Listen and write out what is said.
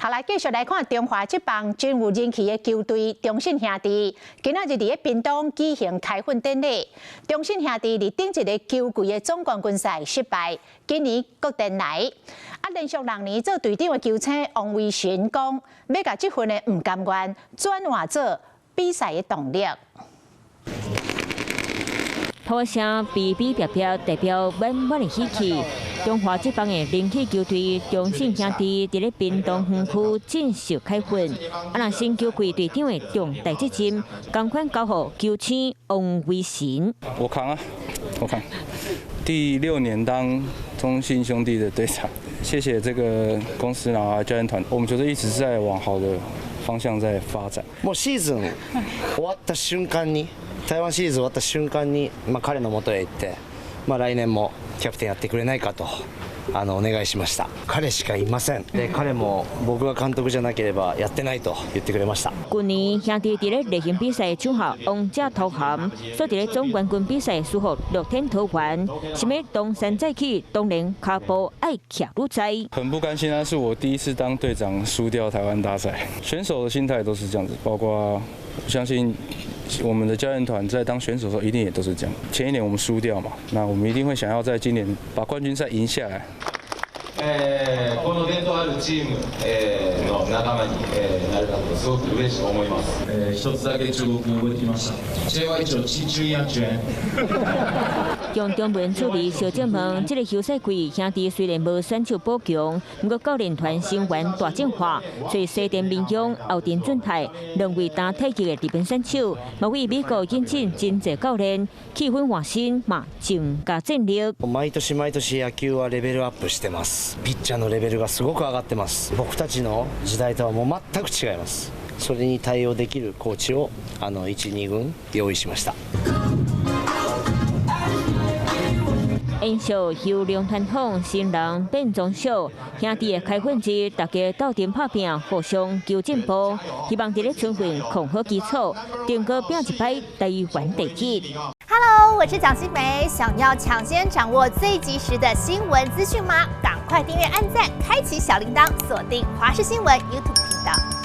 好来，继续来看中华职棒真有人气的球队中信兄弟，今仔日伫屏东举行开训典礼。中信兄弟伫顶一个球季的总冠军赛失败，今年国电来。连续6年做队长的球星王维群讲，要甲这份的唔甘愿转换做比赛的动力。土声比比别别代表满满的喜气。中华职棒的人气球队中信兄弟伫咧屏东园区正式开训。那新球季队长的重大责任，同款交予球星王维群。我扛啊，我扛。第6年当中信兄弟的队长，谢谢这个公司然后教练团，我们球队一直在往好的方向在发展。もうシーズン終わった瞬間に、台湾シリーズ終わった瞬間に、彼の元へ行って、来年もキャプテンやってくれないかとお願いしました。彼しかいません。で、彼も僕が監督じゃなければやってないと言ってくれました。去年兄弟伫咧例行比赛抢下王者头衔，所伫咧总冠军比赛输获6天投完，想要东山再起，当然脚步爱徛愈在。很不甘心啊，是我第一次当队长输掉台湾大赛，选手的心态都是这样子，包括我相信。我们的教练团在当选手的时候，一定也都是这样。前一年我们输掉嘛，那我们一定会想要在今年把冠军赛赢下来。この伝統あるチームの仲間になれたことすごく嬉しく思います。一つだけ中国語覚えてきました。JY1注意安全。向中文处理小姐问，这个休赛季兄弟虽然无选手补强，不过教练团成员大进化，所西田民雄、后田俊泰两位打太极的日本选手，嘛为美国引进真济教练，气氛换新嘛增加战力。毎年毎年野球はレベルアップしてます。ピッチャーのレベルがすごく上がってます。僕たちの時代とはもう全く違います。それに対応できるコーチを1、2軍用意しました。延续由梁团访新人变装秀，兄弟的开训日，大家斗阵拍拼，互相求进步，希望伫咧春训控好基础，定个拼一摆台湾第一。Hello， 我是蒋欣梅，想要抢先掌握最及时的新闻资讯吗？赶快订阅、按赞、开启小铃铛，锁定华视新闻 YouTube 频道。